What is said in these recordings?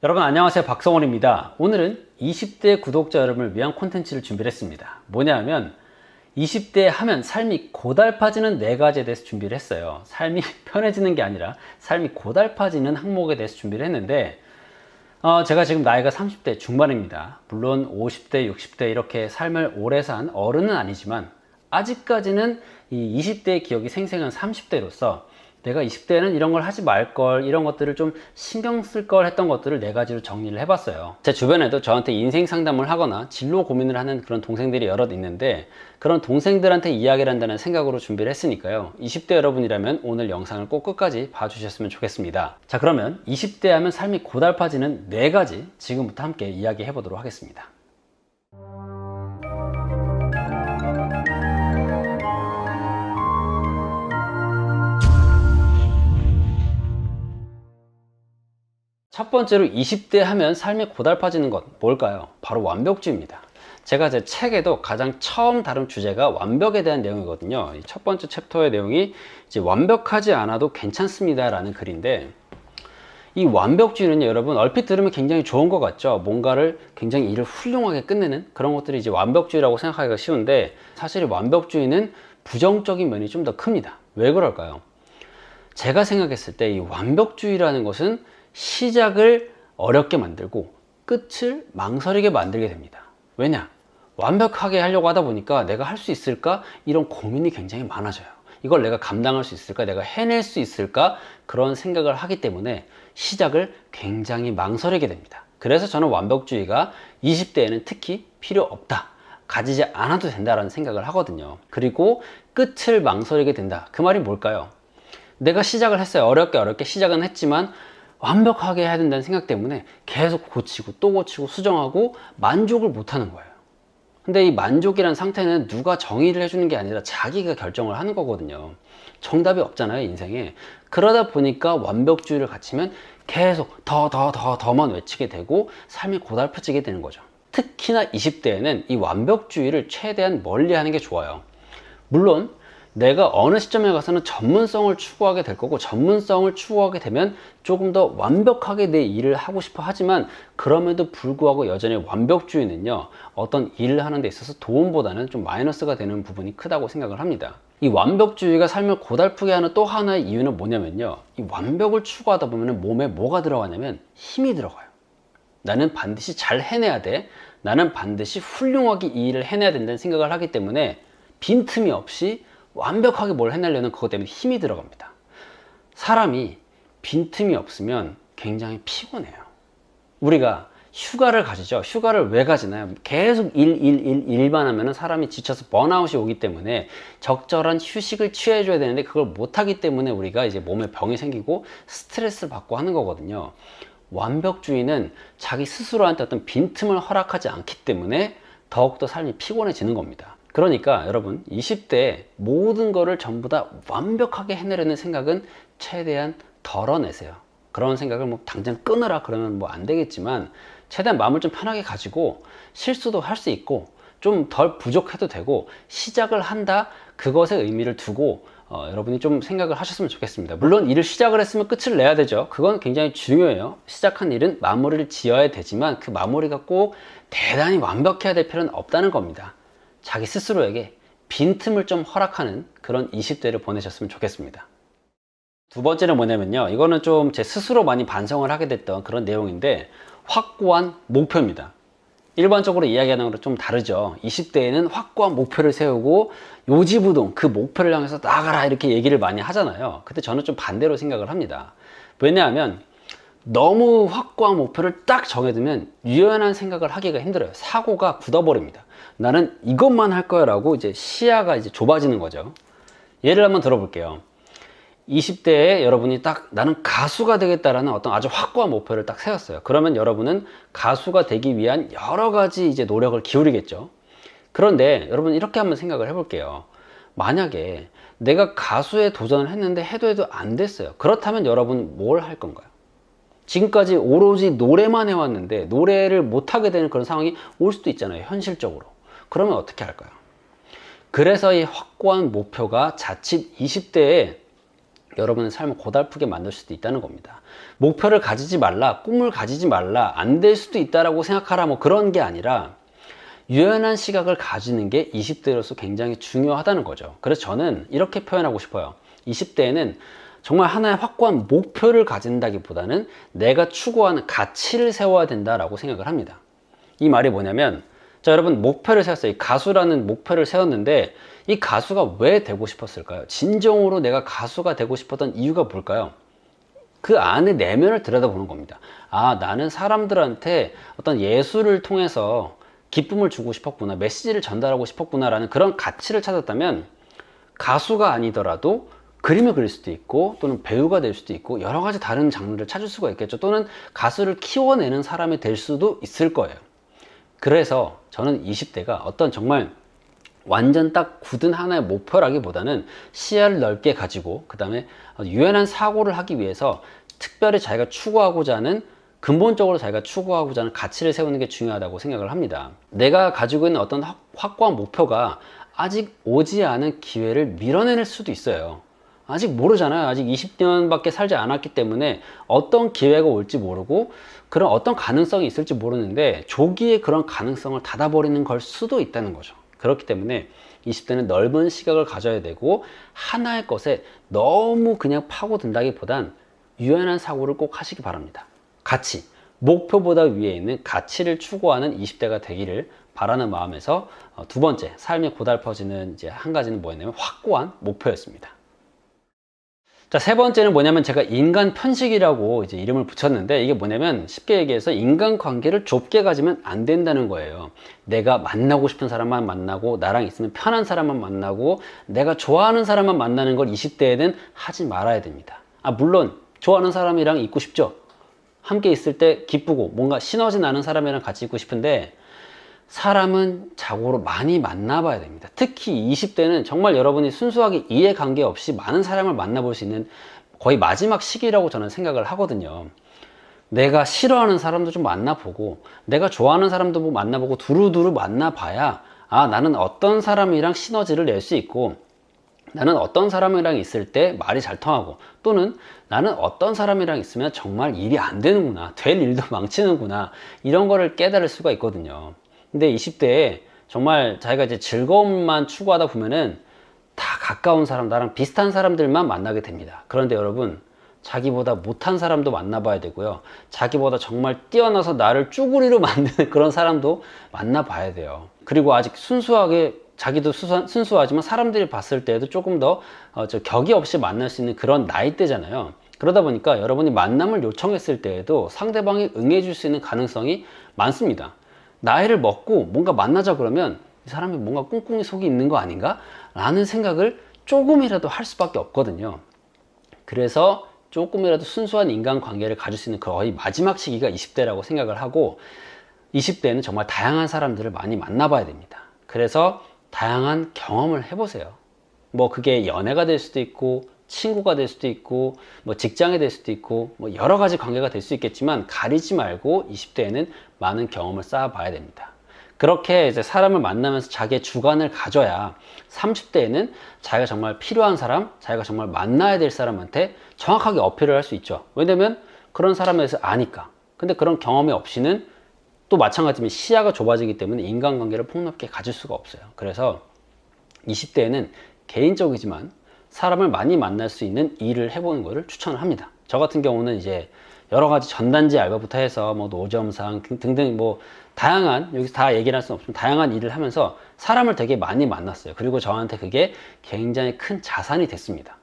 여러분 안녕하세요, 박성원입니다. 오늘은 20대 구독자 여러분을 위한 콘텐츠를 준비를 했습니다. 뭐냐면 20대 하면 삶이 고달파지는 4가지에 대해서 준비를 했어요. 삶이 편해지는 게 아니라 삶이 고달파지는 항목에 대해서 준비를 했는데 제가 지금 나이가 30대 중반입니다. 물론 50대, 60대 이렇게 삶을 오래 산 어른은 아니지만 아직까지는 이 20대의 기억이 생생한 30대로서 내가 20대에는 이런 걸 하지 말걸, 이런 것들을 좀 신경 쓸 걸 했던 것들을 4가지로 정리를 해봤어요. 제 주변에도 저한테 인생 상담을 하거나 진로 고민을 하는 그런 동생들이 여럿 있는데, 그런 동생들한테 이야기를 한다는 생각으로 준비를 했으니까요, 20대 여러분이라면 오늘 영상을 꼭 끝까지 봐주셨으면 좋겠습니다. 자, 그러면 20대 하면 삶이 고달파지는 4가지 지금부터 함께 이야기해 보도록 하겠습니다. 첫 번째로 20대 하면 삶이 고달파지는 것, 뭘까요? 바로 완벽주의입니다. 제가 제 책에도 가장 처음 다룬 주제가 완벽에 대한 내용이거든요. 첫 번째 챕터의 내용이 이제 완벽하지 않아도 괜찮습니다 라는 글인데, 이 완벽주의는요, 여러분 얼핏 들으면 굉장히 좋은 것 같죠. 뭔가를 굉장히 일을 훌륭하게 끝내는 그런 것들이 이제 완벽주의라고 생각하기가 쉬운데, 사실 완벽주의는 부정적인 면이 좀 더 큽니다. 왜 그럴까요? 제가 생각했을 때 이 완벽주의라는 것은 시작을 어렵게 만들고 끝을 망설이게 만들게 됩니다. 왜냐? 완벽하게 하려고 하다 보니까 내가 할 수 있을까? 이런 고민이 굉장히 많아져요. 이걸 내가 감당할 수 있을까? 내가 해낼 수 있을까? 그런 생각을 하기 때문에 시작을 굉장히 망설이게 됩니다. 그래서 저는 완벽주의가 20대에는 특히 필요 없다, 가지지 않아도 된다라는 생각을 하거든요. 그리고 끝을 망설이게 된다. 그 말이 뭘까요? 내가 시작을 했어요. 어렵게 시작은 했지만 완벽하게 해야 된다는 생각 때문에 계속 고치고 또 고치고 수정하고 만족을 못 하는 거예요. 근데 이 만족이라는 상태는 누가 정의를 해주는 게 아니라 자기가 결정을 하는 거거든요. 정답이 없잖아요, 인생에. 그러다 보니까 완벽주의를 갖추면 계속 더만 외치게 되고 삶이 고달파지게 되는 거죠. 특히나 20대에는 이 완벽주의를 최대한 멀리 하는 게 좋아요. 물론 내가 어느 시점에 가서는 전문성을 추구하게 될 거고, 전문성을 추구하게 되면 조금 더 완벽하게 내 일을 하고 싶어 하지만, 그럼에도 불구하고 여전히 완벽주의는요, 어떤 일을 하는 데 있어서 도움보다는 좀 마이너스가 되는 부분이 크다고 생각을 합니다. 이 완벽주의가 삶을 고달프게 하는 또 하나의 이유는 뭐냐면요, 이 완벽을 추구하다 보면 몸에 뭐가 들어가냐면 힘이 들어가요. 나는 반드시 잘 해내야 돼, 나는 반드시 훌륭하게 이 일을 해내야 된다는 생각을 하기 때문에 빈틈이 없이 완벽하게 뭘 해내려는 그것 때문에 힘이 들어갑니다. 사람이 빈틈이 없으면 굉장히 피곤해요. 우리가 휴가를 가지죠. 휴가를 왜 가지나요? 계속 일만 하면 사람이 지쳐서 번아웃이 오기 때문에 적절한 휴식을 취해줘야 되는데, 그걸 못하기 때문에 우리가 이제 몸에 병이 생기고 스트레스를 받고 하는 거거든요. 완벽주의는 자기 스스로한테 어떤 빈틈을 허락하지 않기 때문에 더욱더 삶이 피곤해지는 겁니다. 그러니까 여러분 20대에 모든 거를 전부 다 완벽하게 해내려는 생각은 최대한 덜어내세요. 그런 생각을 뭐 당장 끊으라 그러면 뭐 안 되겠지만, 최대한 마음을 좀 편하게 가지고 실수도 할 수 있고 좀 덜 부족해도 되고, 시작을 한다, 그것에 의미를 두고 여러분이 좀 생각을 하셨으면 좋겠습니다. 물론 일을 시작을 했으면 끝을 내야 되죠. 그건 굉장히 중요해요. 시작한 일은 마무리를 지어야 되지만 그 마무리가 꼭 대단히 완벽해야 될 필요는 없다는 겁니다. 자기 스스로에게 빈틈을 좀 허락하는 그런 20대를 보내셨으면 좋겠습니다. 두 번째는 뭐냐면요, 이거는 좀 제 스스로 많이 반성을 하게 됐던 그런 내용인데, 확고한 목표입니다. 일반적으로 이야기하는 거랑 좀 다르죠. 20대에는 확고한 목표를 세우고 요지부동 그 목표를 향해서 나가라 이렇게 얘기를 많이 하잖아요. 근데 저는 좀 반대로 생각을 합니다. 왜냐하면 너무 확고한 목표를 딱 정해두면 유연한 생각을 하기가 힘들어요. 사고가 굳어버립니다. 나는 이것만 할 거야 라고 이제 시야가 이제 좁아지는 거죠. 예를 한번 들어볼게요. 20대에 여러분이 딱 나는 가수가 되겠다라는 어떤 아주 확고한 목표를 딱 세웠어요. 그러면 여러분은 가수가 되기 위한 여러 가지 이제 노력을 기울이겠죠. 그런데 여러분 이렇게 한번 생각을 해볼게요. 만약에 내가 가수에 도전을 했는데 해도 안 됐어요. 그렇다면 여러분 뭘 할 건가요? 지금까지 오로지 노래만 해왔는데 노래를 못하게 되는 그런 상황이 올 수도 있잖아요, 현실적으로. 그러면 어떻게 할까요? 그래서 이 확고한 목표가 자칫 20대에 여러분의 삶을 고달프게 만들 수도 있다는 겁니다. 목표를 가지지 말라, 꿈을 가지지 말라, 안 될 수도 있다라고 생각하라, 뭐 그런 게 아니라 유연한 시각을 가지는 게 20대로서 굉장히 중요하다는 거죠. 그래서 저는 이렇게 표현하고 싶어요. 20대에는 정말 하나의 확고한 목표를 가진다기보다는 내가 추구하는 가치를 세워야 된다라고 생각을 합니다. 이 말이 뭐냐면, 자, 여러분 목표를 세웠어요. 가수라는 목표를 세웠는데 이 가수가 왜 되고 싶었을까요? 진정으로 내가 가수가 되고 싶었던 이유가 뭘까요? 그 안에 내면을 들여다보는 겁니다. 아, 나는 사람들한테 어떤 예술을 통해서 기쁨을 주고 싶었구나, 메시지를 전달하고 싶었구나 라는 그런 가치를 찾았다면 가수가 아니더라도 그림을 그릴 수도 있고 또는 배우가 될 수도 있고 여러 가지 다른 장르를 찾을 수가 있겠죠. 또는 가수를 키워내는 사람이 될 수도 있을 거예요. 그래서 저는 20대가 어떤 정말 완전 딱 굳은 하나의 목표라기보다는 시야를 넓게 가지고 그 다음에 유연한 사고를 하기 위해서 특별히 자기가 추구하고자 하는, 근본적으로 자기가 추구하고자 하는 가치를 세우는 게 중요하다고 생각을 합니다. 내가 가지고 있는 어떤 확고한 목표가 아직 오지 않은 기회를 밀어낼 수도 있어요. 아직 모르잖아요. 아직 20년밖에 살지 않았기 때문에 어떤 기회가 올지 모르고 그런 어떤 가능성이 있을지 모르는데 조기에 그런 가능성을 닫아버리는 걸 수도 있다는 거죠. 그렇기 때문에 20대는 넓은 시각을 가져야 되고 하나의 것에 너무 그냥 파고든다기보단 유연한 사고를 꼭 하시기 바랍니다. 가치, 목표보다 위에 있는 가치를 추구하는 20대가 되기를 바라는 마음에서 두 번째, 삶이 고달퍼지는 이제 한 가지는 뭐였냐면 확고한 목표였습니다. 자, 세 번째는 뭐냐면 제가 인간 편식이라고 이제 이름을 붙였는데 이게 뭐냐면 쉽게 얘기해서 인간관계를 좁게 가지면 안 된다는 거예요. 내가 만나고 싶은 사람만 만나고 나랑 있으면 편한 사람만 만나고 내가 좋아하는 사람만 만나는 걸 20대에는 하지 말아야 됩니다. 아, 물론 좋아하는 사람이랑 있고 싶죠. 함께 있을 때 기쁘고 뭔가 시너지 나는 사람이랑 같이 있고 싶은데 사람은 자고로 많이 만나봐야 됩니다. 특히 20대는 정말 여러분이 순수하게 이해관계 없이 많은 사람을 만나볼 수 있는 거의 마지막 시기라고 저는 생각을 하거든요. 내가 싫어하는 사람도 좀 만나보고 내가 좋아하는 사람도 뭐 만나보고 두루두루 만나봐야 아, 나는 어떤 사람이랑 시너지를 낼 수 있고 나는 어떤 사람이랑 있을 때 말이 잘 통하고 또는 나는 어떤 사람이랑 있으면 정말 일이 안 되는구나, 될 일도 망치는구나, 이런 거를 깨달을 수가 있거든요. 근데 20대에 정말 자기가 이제 즐거움만 추구하다 보면은 다 가까운 사람, 나랑 비슷한 사람들만 만나게 됩니다. 그런데 여러분, 자기보다 못한 사람도 만나봐야 되고요. 자기보다 정말 뛰어나서 나를 쭈구리로 만드는 그런 사람도 만나봐야 돼요. 그리고 아직 순수하게 자기도 순수하지만 사람들이 봤을 때도 조금 더 격이 없이 만날 수 있는 그런 나이대잖아요. 그러다 보니까 여러분이 만남을 요청했을 때에도 상대방이 응해줄 수 있는 가능성이 많습니다. 나이를 먹고 뭔가 만나자 그러면 이 사람이 뭔가 꿍꿍이 속이 있는 거 아닌가? 라는 생각을 조금이라도 할 수밖에 없거든요. 그래서 조금이라도 순수한 인간관계를 가질 수 있는 거의 마지막 시기가 20대라고 생각을 하고 20대는 정말 다양한 사람들을 많이 만나봐야 됩니다. 그래서 다양한 경험을 해보세요. 뭐 그게 연애가 될 수도 있고 친구가 될 수도 있고 뭐 직장이 될 수도 있고 뭐 여러 가지 관계가 될 수 있겠지만 가리지 말고 20대에는 많은 경험을 쌓아봐야 됩니다. 그렇게 이제 사람을 만나면서 자기의 주관을 가져야 30대에는 자기가 정말 필요한 사람, 자기가 정말 만나야 될 사람한테 정확하게 어필을 할 수 있죠. 왜냐면 그런 사람에 대해서 아니까. 근데 그런 경험이 없이는 또 마찬가지면 시야가 좁아지기 때문에 인간관계를 폭넓게 가질 수가 없어요. 그래서 20대에는 개인적이지만 사람을 많이 만날 수 있는 일을 해보는 것을 추천을 합니다. 저 같은 경우는 이제 여러 가지 전단지 알바부터 해서 뭐 노점상 등등 뭐 다양한, 여기서 다 얘기를 할 수는 없지만 다양한 일을 하면서 사람을 되게 많이 만났어요. 그리고 저한테 그게 굉장히 큰 자산이 됐습니다.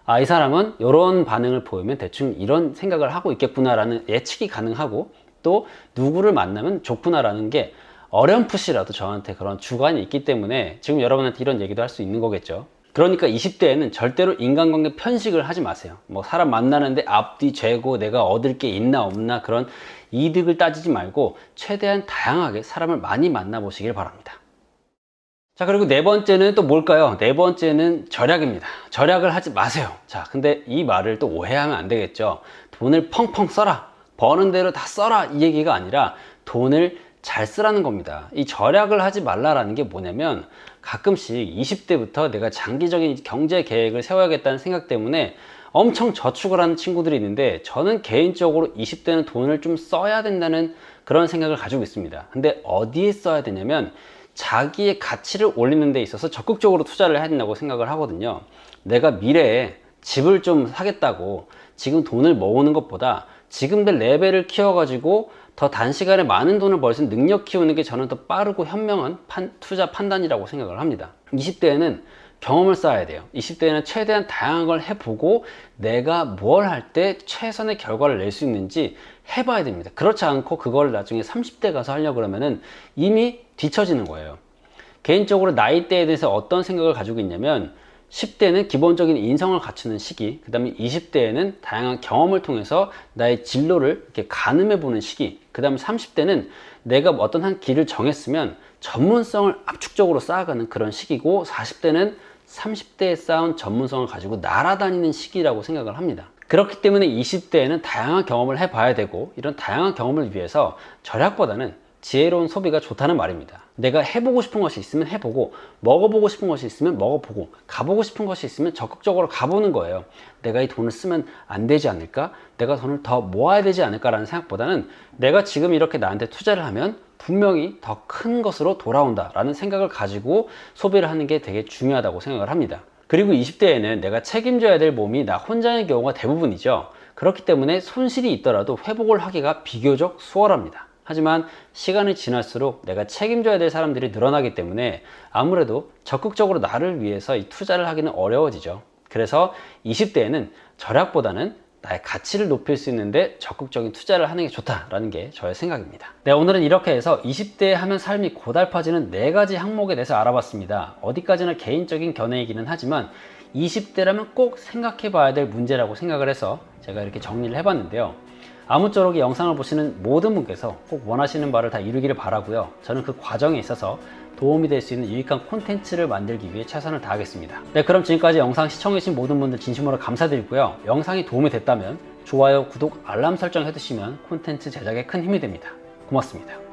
아, 이 사람은 이런 반응을 보이면 대충 이런 생각을 하고 있겠구나라는 예측이 가능하고 또 누구를 만나면 좋구나라는 게 어렴풋이라도 저한테 그런 주관이 있기 때문에 지금 여러분한테 이런 얘기도 할 수 있는 거겠죠. 그러니까 20대에는 절대로 인간관계 편식을 하지 마세요. 뭐 사람 만나는데 앞뒤 재고 내가 얻을 게 있나 없나 그런 이득을 따지지 말고 최대한 다양하게 사람을 많이 만나보시길 바랍니다. 자, 그리고 네 번째는 또 뭘까요? 네 번째는 절약입니다. 절약을 하지 마세요. 자, 근데 이 말을 또 오해하면 안 되겠죠. 돈을 펑펑 써라, 버는 대로 다 써라, 이 얘기가 아니라 돈을 잘 쓰라는 겁니다. 이 절약을 하지 말라라는 게 뭐냐면 가끔씩 20대부터 내가 장기적인 경제 계획을 세워야겠다는 생각 때문에 엄청 저축을 하는 친구들이 있는데, 저는 개인적으로 20대는 돈을 좀 써야 된다는 그런 생각을 가지고 있습니다. 근데 어디에 써야 되냐면 자기의 가치를 올리는 데 있어서 적극적으로 투자를 해야 된다고 생각을 하거든요. 내가 미래에 집을 좀 사겠다고 지금 돈을 모으는 것보다 지금 내 레벨을 키워가지고 더 단시간에 많은 돈을 벌 수 있는 능력 키우는 게 저는 더 빠르고 현명한 투자 판단이라고 생각을 합니다. 20대에는 경험을 쌓아야 돼요. 20대에는 최대한 다양한 걸 해보고 내가 뭘 할 때 최선의 결과를 낼 수 있는지 해봐야 됩니다. 그렇지 않고 그걸 나중에 30대 가서 하려고 그러면은 이미 뒤처지는 거예요. 개인적으로 나이대에 대해서 어떤 생각을 가지고 있냐면, 10대는 기본적인 인성을 갖추는 시기, 그 다음에 20대에는 다양한 경험을 통해서 나의 진로를 이렇게 가늠해 보는 시기, 그 다음에 30대는 내가 어떤 한 길을 정했으면 전문성을 압축적으로 쌓아가는 그런 시기고, 40대는 30대에 쌓은 전문성을 가지고 날아다니는 시기라고 생각을 합니다. 그렇기 때문에 20대에는 다양한 경험을 해봐야 되고, 이런 다양한 경험을 위해서 절약보다는 지혜로운 소비가 좋다는 말입니다. 내가 해보고 싶은 것이 있으면 해보고, 먹어보고 싶은 것이 있으면 먹어보고, 가보고 싶은 것이 있으면 적극적으로 가보는 거예요. 내가 이 돈을 쓰면 안 되지 않을까? 내가 돈을 더 모아야 되지 않을까라는 생각보다는 내가 지금 이렇게 나한테 투자를 하면 분명히 더 큰 것으로 돌아온다라는 생각을 가지고 소비를 하는 게 되게 중요하다고 생각을 합니다. 그리고 20대에는 내가 책임져야 될 몸이 나 혼자인 경우가 대부분이죠. 그렇기 때문에 손실이 있더라도 회복을 하기가 비교적 수월합니다. 하지만 시간이 지날수록 내가 책임져야 될 사람들이 늘어나기 때문에 아무래도 적극적으로 나를 위해서 이 투자를 하기는 어려워지죠. 그래서 20대에는 절약보다는 나의 가치를 높일 수 있는데 적극적인 투자를 하는 게 좋다라는 게 저의 생각입니다. 네, 오늘은 이렇게 해서 20대 하면 삶이 고달파지는 4가지 항목에 대해서 알아봤습니다. 어디까지나 개인적인 견해이기는 하지만 20대라면 꼭 생각해 봐야 될 문제라고 생각을 해서 제가 이렇게 정리를 해봤는데요. 아무쪼록 이 영상을 보시는 모든 분께서 꼭 원하시는 바를 다 이루기를 바라고요. 저는 그 과정에 있어서 도움이 될 수 있는 유익한 콘텐츠를 만들기 위해 최선을 다하겠습니다. 네, 그럼 지금까지 영상 시청해주신 모든 분들 진심으로 감사드리고요. 영상이 도움이 됐다면 좋아요, 구독, 알람 설정 해두시면 콘텐츠 제작에 큰 힘이 됩니다. 고맙습니다.